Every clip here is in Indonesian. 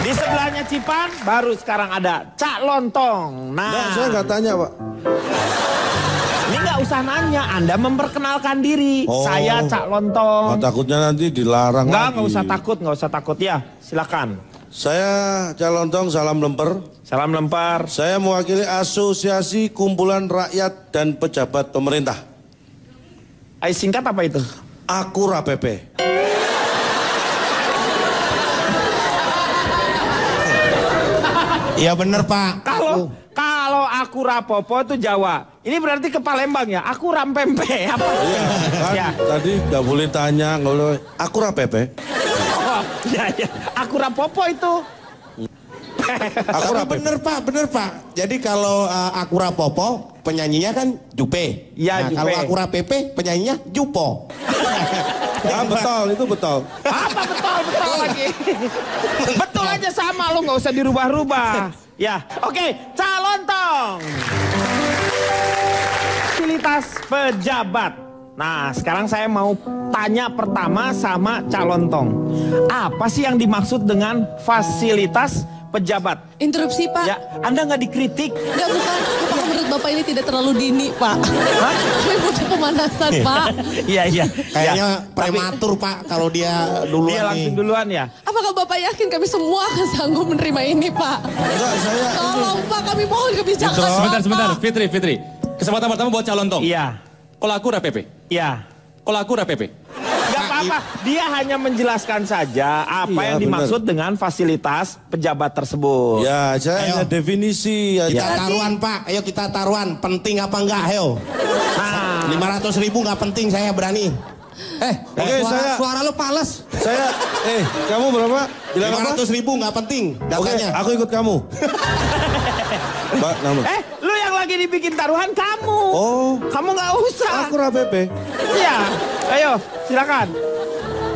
Di sebelahnya Cipan, baru sekarang ada Cak Lontong. Nah, Nggak, saya nggak tanya, Pak. Ini nggak usah nanya, Anda memperkenalkan diri. Saya Cak Lontong. Takutnya nanti dilarang lagi. Nggak usah takut ya. Silakan. Saya Cak Lontong, salam lemper. Salam lempar. Saya mewakili Asosiasi Kumpulan Rakyat dan Pejabat Pemerintah. Singkat apa itu? Akura PP. Iya bener Pak. Kalau aku rapopo itu Jawa. Ini berarti ke Palembang ya. Aku rampempe apa? Iya, kan? Ya. Tadi nggak boleh tanya, nggak boleh. Akura PP. Oh, ya. Aku rapopo itu. Tapi bener Pak. Jadi kalau Akura Popo penyanyinya kan Jupe. Iya, Jupe. Kalau Akura PP penyanyinya Jupo. Ah, betul, itu betul. Apa betul lagi? Betul aja sama, lu nggak usah dirubah-rubah. Ya, oke, Cak Lontong. Fasilitas pejabat. Nah, sekarang saya mau tanya pertama sama Cak Lontong. Apa sih yang dimaksud dengan fasilitas pejabat? Interupsi Pak. Ya, Anda nggak dikritik? Enggak, bukan. Apakah menurut Bapak ini tidak terlalu dini Pak? Kami butuh pemanasan Pak. Iya. Kayaknya prematur Pak kalau dia duluan Dia langsung nih. duluan ya? Apakah Bapak yakin kami semua akan sanggup menerima ini Pak? Enggak, saya... Tolong Pak, kami mohon kebijakan Sebentar. Bapak. Fitri. Kesempatan pertama buat Cak Lontong. Iya. Kalau aku PP. Iya. Kalau aku PP. Gak apa-apa, dia hanya menjelaskan saja apa Iya, yang dimaksud dengan fasilitas pejabat tersebut. Ya, saya hanya definisi Kita aja. taruhan Pak, ayo kita taruhan. Penting apa enggak, ayo. Nah, 500.000 nggak penting, saya berani. Oke, Suara lu pales. Saya, kamu berapa? Bilang apa? 500.000 nggak penting Oke, datanya. aku ikut kamu. Mbak, nama. lu yang lagi dibikin taruhan kamu. Oh, Kamu nggak usah. Akura PP. Iya, ayo silakan.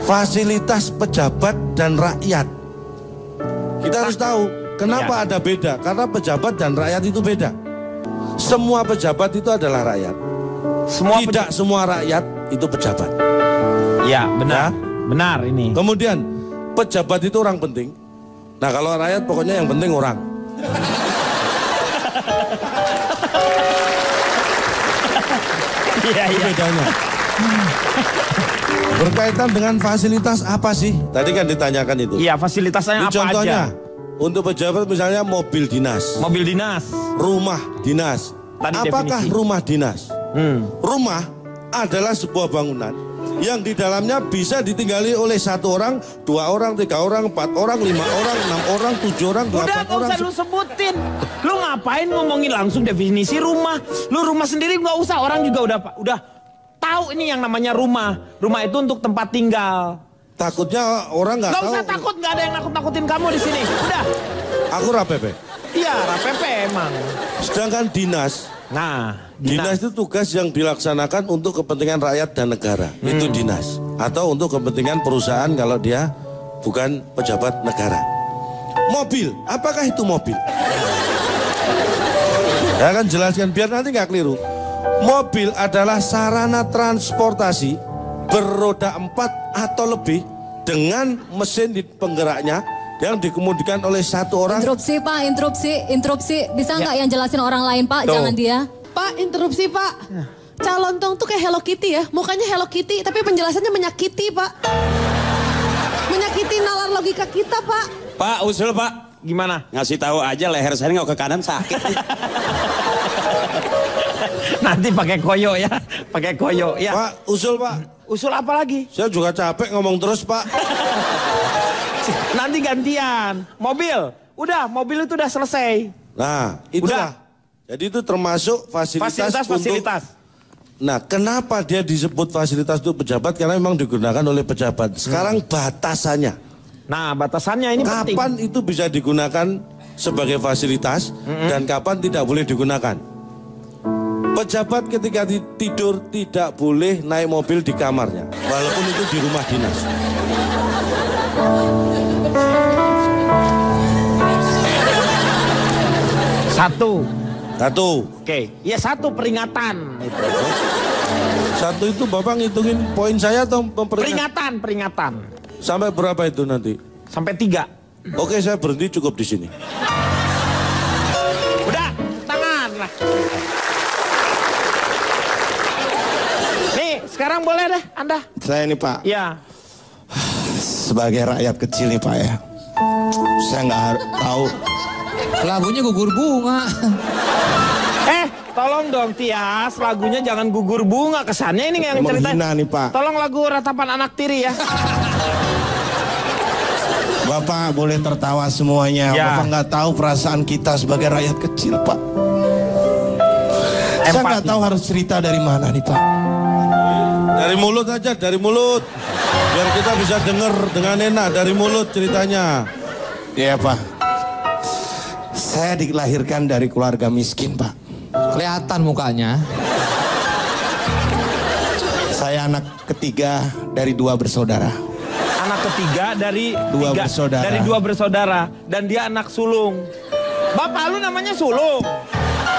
Fasilitas pejabat dan rakyat. Kita harus tahu kenapa ada beda. Karena pejabat dan rakyat itu beda. Semua pejabat itu adalah rakyat. Tidak semua rakyat itu pejabat. Iya, benar. Ya? Benar ini. Kemudian pejabat itu orang penting. Nah kalau rakyat pokoknya yang penting orang. Iya. Bedanya. Berkaitan dengan fasilitas apa sih? Tadi kan ditanyakan itu. Iya, fasilitasnya Ini apa contohnya, aja? untuk pejabat misalnya mobil dinas, Mobil dinas. rumah dinas. Tadi Apakah definisi. rumah dinas? Rumah adalah sebuah bangunan yang di dalamnya bisa ditinggali oleh 1 orang, 2 orang, 3 orang, 4 orang, 5 orang, 6 orang, 7 orang, 8 Udah, gak orang. usah lu sebutin. Lu ngapain ngomongin langsung definisi rumah? Lu rumah sendiri gak usah. Orang juga udah tahu ini yang namanya rumah. Rumah itu untuk tempat tinggal. Takutnya orang nggak Gak tahu. usah takut, gak ada yang nakut-nakutin kamu di sini. Udah. Aku rapepe. Iya, RAPP emang. Sedangkan dinas. Nah, Dinas itu tugas yang dilaksanakan untuk kepentingan rakyat dan negara. Itu dinas. Atau untuk kepentingan perusahaan kalau dia bukan pejabat negara. Mobil, apakah itu mobil? Saya akan jelaskan biar nanti nggak keliru. Mobil adalah sarana transportasi beroda 4 atau lebih dengan mesin di penggeraknya yang dikemudikan oleh 1 orang. Interupsi Pak, interupsi. Bisa nggak yang jelasin orang lain Pak, Tuh. jangan dia. Pak, interupsi Pak. Cak Lontong tuh kayak Hello Kitty ya. Mukanya Hello Kitty, tapi penjelasannya menyakiti Pak. Menyakiti nalar logika kita Pak. Pak, usul Pak. Gimana? Ngasih tahu aja leher saya nggak ke kanan sakit. Nanti pakai koyo ya. Pakai koyo ya. Pak, usul Pak. Usul apa lagi? Saya juga capek ngomong terus Pak. Nanti gantian. Mobil. Udah, mobil itu udah selesai. Nah, itulah. Jadi itu termasuk fasilitas. Fasilitas. Nah, kenapa dia disebut fasilitas untuk pejabat? Karena memang digunakan oleh pejabat. Sekarang batasannya. Nah, batasannya ini penting. Kapan itu bisa digunakan sebagai fasilitas dan kapan tidak boleh digunakan? Pejabat ketika tidur tidak boleh naik mobil di kamarnya, walaupun itu di rumah dinas. Satu. Oke. Ya satu peringatan. Satu itu Bapak ngitungin poin saya atau Peringatan. Sampai berapa itu nanti? Sampai 3. Oke, saya berhenti cukup di sini. Udah, tangan lah. Nih, sekarang boleh deh Anda. Saya nih Pak, Ya. sebagai rakyat kecil nih Pak ya. Saya nggak tahu. Lagunya gugur bunga. Tolong dong Tias, lagunya jangan gugur bunga. Kesannya ini yang cerita. Menghina nih Pak. Tolong lagu Ratapan Anak Tiri ya. Bapak boleh tertawa semuanya. Ya. Bapak nggak tahu perasaan kita sebagai rakyat kecil Pak. Saya nggak Empati. tahu harus cerita dari mana nih Pak. Dari mulut aja, dari mulut. Biar kita bisa dengar dengan enak dari mulut ceritanya. Iya Pak. Saya dilahirkan dari keluarga miskin Pak. Kelihatan mukanya. Saya anak ketiga dari 2 bersaudara. Anak ketiga dari Dua dua bersaudara dan dia anak sulung. Bapak lu namanya sulung.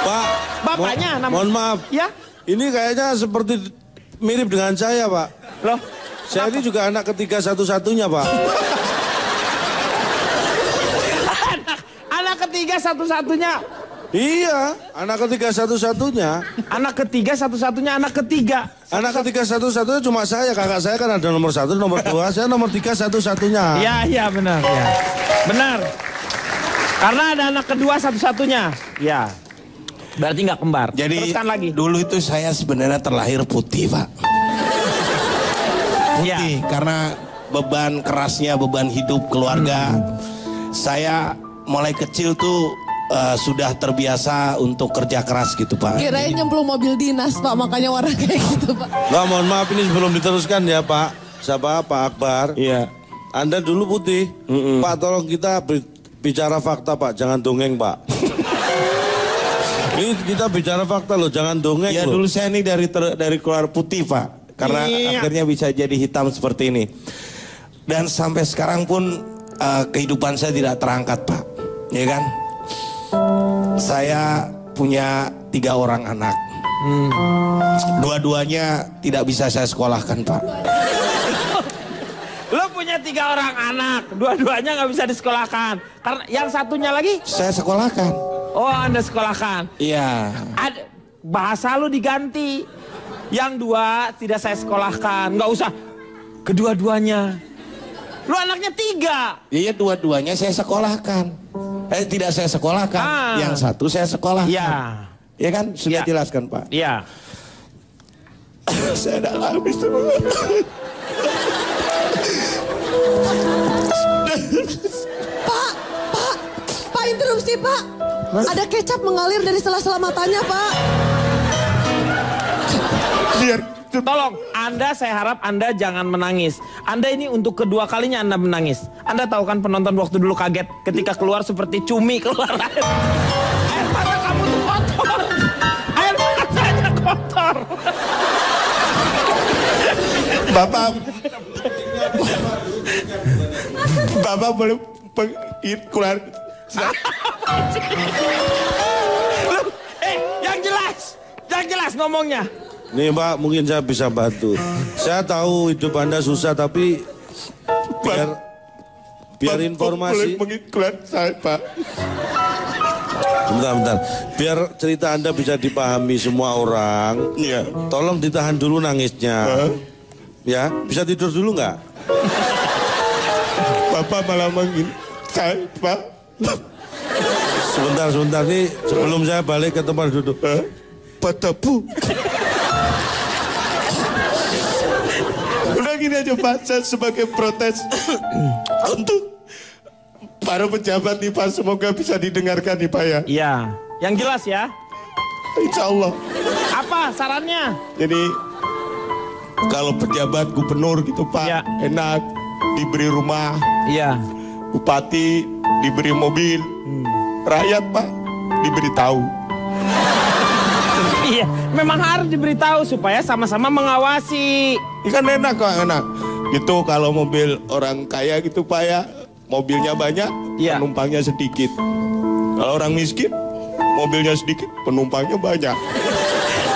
Pak, Bapaknya namanya. mohon maaf. Ya? Ini kayaknya seperti mirip dengan saya, Pak. Loh. Saya ini juga anak ketiga satu-satunya, Pak. Anak ketiga satu-satunya. Iya, anak ketiga satu-satunya. Anak ketiga satu-satunya anak ketiga. Anak ketiga satu-satunya cuma saya. Kakak saya kan ada nomor 1, nomor 2. Saya nomor 3 satu-satunya. Iya benar. Ya. Benar. Karena ada anak kedua satu-satunya. Ya. Berarti nggak kembar. Jadi Teruskan lagi. dulu itu saya sebenarnya terlahir putih Pak. Putih karena beban kerasnya, beban hidup keluarga. Saya mulai kecil tuh sudah terbiasa untuk kerja keras gitu Pak. Kirain nyemplung mobil dinas Pak, makanya warna kayak gitu Pak. Nggak, mohon maaf ini sebelum diteruskan ya, Pak. Siapa? Pak Akbar. Iya. Anda dulu putih. Pak, tolong kita bicara fakta, Pak. Jangan dongeng, Pak. Ini kita bicara fakta loh, jangan dongeng Ya loh. dulu saya ini dari keluar putih Pak. Karena Iya. akhirnya bisa jadi hitam seperti ini. Dan sampai sekarang pun kehidupan saya tidak terangkat Pak. Ya kan? Saya punya 3 orang anak. Dua-duanya tidak bisa saya sekolahkan Pak. Lo punya 3 orang anak, dua-duanya nggak bisa disekolahkan. Karena yang satunya lagi, Saya sekolahkan. oh Anda sekolahkan. Iya. Bahasa lu diganti. Yang 2 tidak saya sekolahkan, nggak usah. Kedua-duanya. Lu anaknya 3. Iya dua-duanya saya sekolahkan. Tidak saya sekolahkan. Yang satu saya sekolahkan. Iya. Ya kan? Sudah Ya. jelaskan Pak. Iya. Saya dah habis semua. Pak interupsi Pak. Ada kecap mengalir dari sela-sela matanya Pak. Biar Tolong, saya harap Anda jangan menangis. Anda ini untuk kedua kalinya Anda menangis. Anda tahu kan penonton waktu dulu kaget ketika keluar seperti cumi keluar air. Air mata kamu tuh kotor. Air matanya kotor. Bapak boleh keluar. Yang jelas ngomongnya. Nih Pak, mungkin saya bisa bantu. Saya tahu hidup Anda susah, tapi biar informasi. Keluar saya Pak. Bentar. Biar cerita Anda bisa dipahami semua orang. Iya. Tolong ditahan dulu nangisnya. Ya, bisa tidur dulu nggak? Bapak malah manggil saya Pak. Sebentar nih, sebelum saya balik ke tempat duduk. Pak Tepu. Udah gini aja Pak, saya sebagai protes untuk para pejabat nih Pak, semoga bisa didengarkan nih Pak ya. Iya, yang jelas ya. Insya Allah. Apa sarannya? Jadi kalau pejabat gubernur gitu Pak, Ya. enak diberi rumah, Iya. bupati diberi mobil, rakyat Pak diberi tahu. Iya, memang harus diberitahu supaya sama-sama mengawasi. Ini kan enak kok, enak. Gitu kalau mobil orang kaya gitu Pak ya, mobilnya banyak, Iya. penumpangnya sedikit. Kalau orang miskin, mobilnya sedikit, penumpangnya banyak.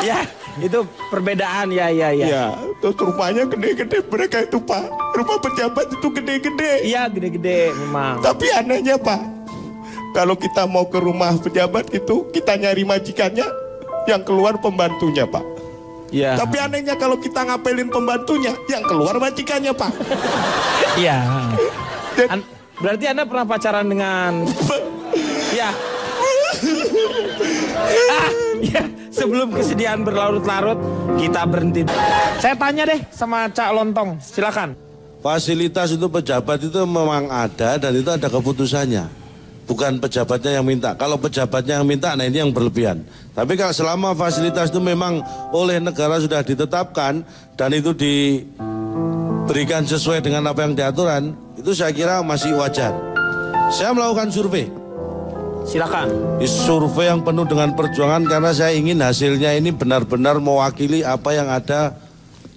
Ya, itu perbedaan ya. Ya, Terus rumahnya gede-gede mereka itu Pak. Rumah pejabat itu gede-gede. Iya gede-gede memang. Tapi anehnya Pak, kalau kita mau ke rumah pejabat itu, kita nyari majikannya, yang keluar pembantunya Pak. Iya. Tapi anehnya kalau kita ngapelin pembantunya, yang keluar majikannya Pak. Iya. Berarti Anda pernah pacaran dengan... Ya. Ya, sebelum kesedihan berlarut-larut, kita berhenti. Saya tanya deh sama Cak Lontong, silakan. Fasilitas untuk pejabat itu memang ada dan itu ada keputusannya. Bukan pejabatnya yang minta. Kalau pejabatnya yang minta, nah ini yang berlebihan. Tapi kalau selama fasilitas itu memang oleh negara sudah ditetapkan dan itu diberikan sesuai dengan apa yang diaturan, itu saya kira masih wajar. Saya melakukan survei. Silakan. Survei yang penuh dengan perjuangan karena saya ingin hasilnya ini benar-benar mewakili apa yang ada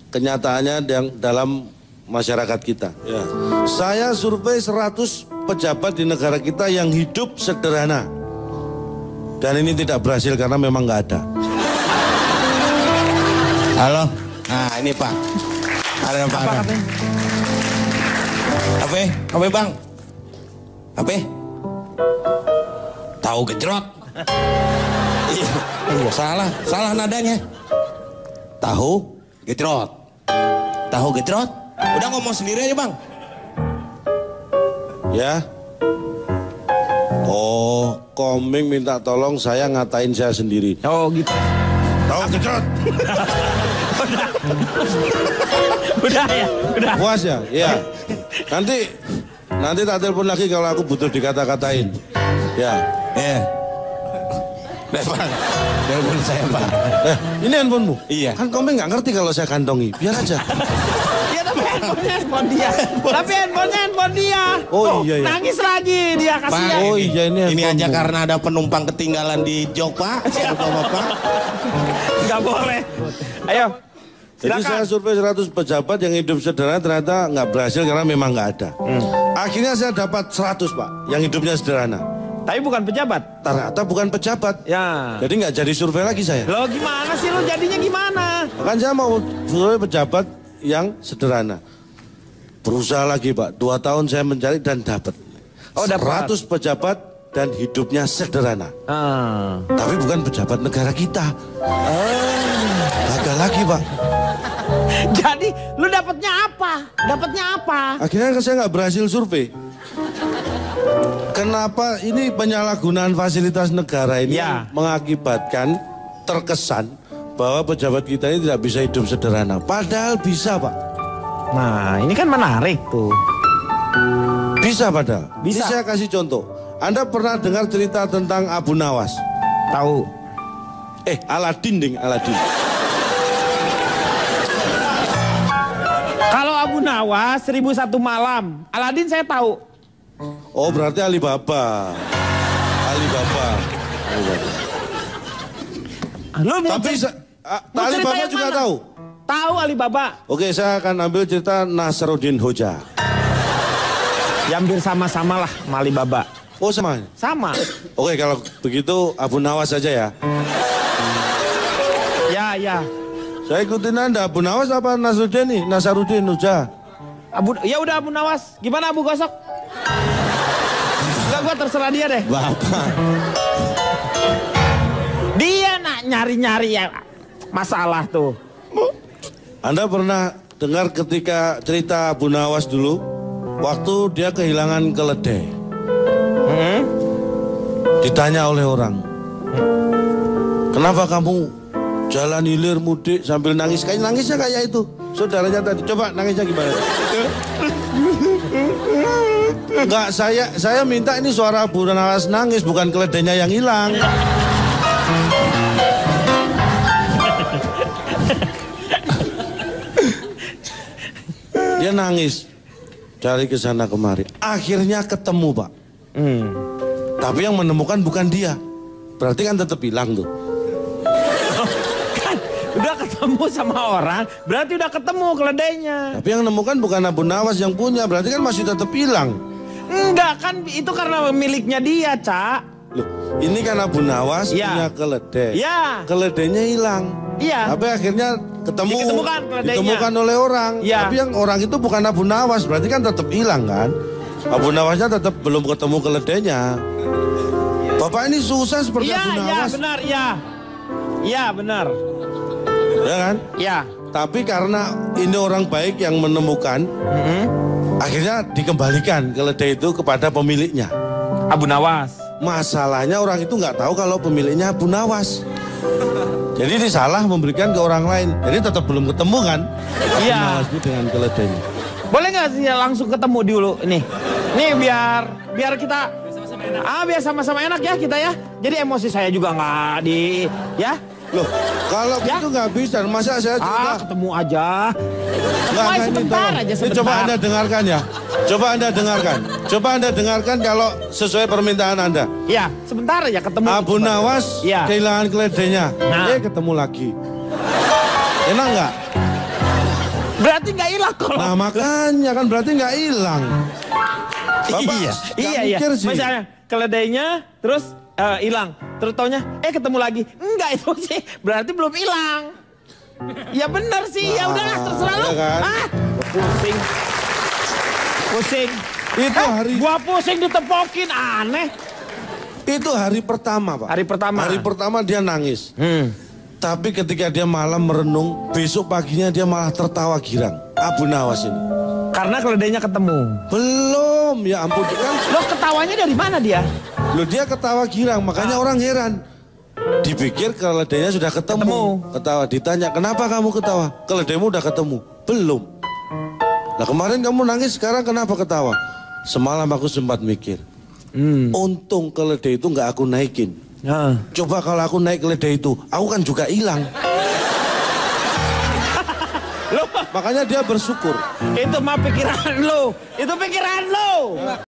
kenyataannya yang dalam masyarakat kita. Ya. Saya survei 100 pejabat di negara kita yang hidup sederhana. Dan ini tidak berhasil karena memang nggak ada. Halo, nah ini Pak. Ada Pak. Apa Bang? Apa? Tahu gejrot. Iya, salah nadanya. Tahu gejrot. Tahu gejrot. Udah ngomong sendiri aja Bang. Ya. Oh, Komeng minta tolong saya ngatain saya sendiri. Oh gitu. Tahu gejrot. Udah ya, udah. Puas ya? Iya. Nanti tak telepon lagi kalau aku butuh dikata-katain. Ya. Pak, telepon saya Pak. Ini handphonemu? Iya. Kan Komeng nggak ngerti kalau saya kantongi. Biar aja. Iya tapi handphone dia. Tapi handphone dia. Oh iya. Nangis lagi dia kasihan. Oh iya Ini aja karena ada penumpang ketinggalan di jok Pak. Bapak. Nggak boleh. Ayo. Jadi Silakan. saya survei 100 pejabat yang hidup sederhana ternyata nggak berhasil karena memang nggak ada. Akhirnya saya dapat 100 Pak yang hidupnya sederhana. Tapi bukan pejabat. Ternyata bukan pejabat. Ya. Jadi nggak jadi survei lagi saya. Lo gimana sih lo jadinya gimana? Kan saya mau survei pejabat yang sederhana. Berusaha lagi Pak. 2 tahun saya mencari dan dapat. Oh, dapat. 100 pejabat dan hidupnya sederhana. Tapi bukan pejabat negara kita. Gagal lagi Pak. Jadi lu dapatnya apa? Dapatnya apa? Akhirnya saya nggak berhasil survei. Kenapa ini penyalahgunaan fasilitas negara ini Ya. mengakibatkan terkesan bahwa pejabat kita ini tidak bisa hidup sederhana. Padahal bisa Pak. Nah ini kan menarik tuh. Bisa padahal. Bisa. Ini saya kasih contoh. Anda pernah dengar cerita tentang Abu Nawas? Tahu. Aladin ding, Aladin. Kalau Abu Nawas 1001 malam. Aladin saya tahu. Oh berarti Alibaba. Lu mau Tapi cerita Alibaba yang juga mana? tahu. Tahu Alibaba. Oke, saya akan ambil cerita Nasruddin Hoja. Ya hampir sama-sama lah sama Alibaba. Oh sama. Sama. Oke, kalau begitu Abu Nawas saja ya. Ya. Saya ikutin Anda. Abu Nawas apa Nasruddin nih? Nasruddin Hoja. Ya udah Abu Nawas. Gimana Abu Gosok? Enggak, gua terserah dia deh. Bapak. Dia nyari-nyari ya masalah tuh. Anda pernah dengar ketika cerita Abu Nawas dulu? Waktu dia kehilangan keledai. Ditanya oleh orang. Kenapa kamu jalan hilir mudik sambil nangis? Kayak nangisnya kayak itu. Saudaranya tadi. Coba nangisnya gimana? Enggak, saya minta ini suara Abu Nawas nangis, bukan keledainya yang hilang. Dia nangis, cari ke sana kemari. Akhirnya ketemu Pak. Tapi yang menemukan bukan dia. Berarti kan tetap hilang tuh. Kan udah ketemu sama orang, berarti udah ketemu keledainya. Tapi yang menemukan bukan Abu Nawas yang punya, berarti kan masih tetap hilang. Enggak kan itu karena miliknya dia, Cak. Loh, ini kan Abu Nawas Iya. punya keledai. Iya. Keledainya hilang. Iya. Tapi akhirnya Diketemukan keledainya. ditemukan oleh orang. Iya. Tapi yang orang itu bukan Abu Nawas, berarti kan tetap hilang kan? Abu Nawasnya tetap belum ketemu keledainya. Bapak ini susah seperti Iya, Abu iya Nawas. benar, iya. Iya benar. Ya kan? Iya. Tapi karena ini orang baik yang menemukan, akhirnya dikembalikan keledai itu kepada pemiliknya. Abu Nawas. Masalahnya orang itu nggak tahu kalau pemiliknya Abu Nawas. Jadi disalah memberikan ke orang lain. Jadi tetap belum ketemu kan? Abu Iya. Nawas itu dengan keledainya. Boleh nggak sih langsung ketemu dulu nih? Nih biar kita biar sama-sama enak ya kita ya. Jadi emosi saya juga nggak di ya. Loh, kalau Ya. gitu nggak bisa. Masa saya cerita? Ketemu aja. Nggak, Ayo ini sebentar tolong. aja Ini sebentar. coba Anda dengarkan ya. Coba Anda dengarkan. Coba Anda dengarkan kalau sesuai permintaan Anda. Ya, sebentar aja ketemu. Abu Nawas Iya. kehilangan keledainya. Nah. Ketemu lagi. Enak nggak? Berarti nggak hilang kalau. Nah makanya kan berarti nggak hilang. Bapak iya, nggak iya. mikir sih. Misalnya keledainya terus hilang, terus taunya ketemu lagi. Enggak itu sih, berarti belum hilang. Ya benar sih, ya udahlah terserah lu. ya kan? Pusing. Pusing. Itu hari Gua pusing ditepokin, aneh. itu hari pertama, Pak. Hari pertama. Hari pertama dia nangis. Tapi ketika dia malam merenung, besok paginya dia malah tertawa girang. Abu Nawas ini. Karena keledainya ketemu. Belum, ya ampun kan. Lo ketawanya dari mana dia? Loh dia ketawa girang, makanya orang heran. Dipikir keledainya sudah ketemu. Ketawa, ditanya, kenapa kamu ketawa? Keledaimu udah ketemu. Belum. Nah kemarin kamu nangis, sekarang kenapa ketawa? Semalam aku sempat mikir. Untung keledai itu nggak aku naikin. Coba kalau aku naik keledai itu, aku kan juga hilang. Makanya dia bersyukur. Itu mah pikiran lo. Itu pikiran lo.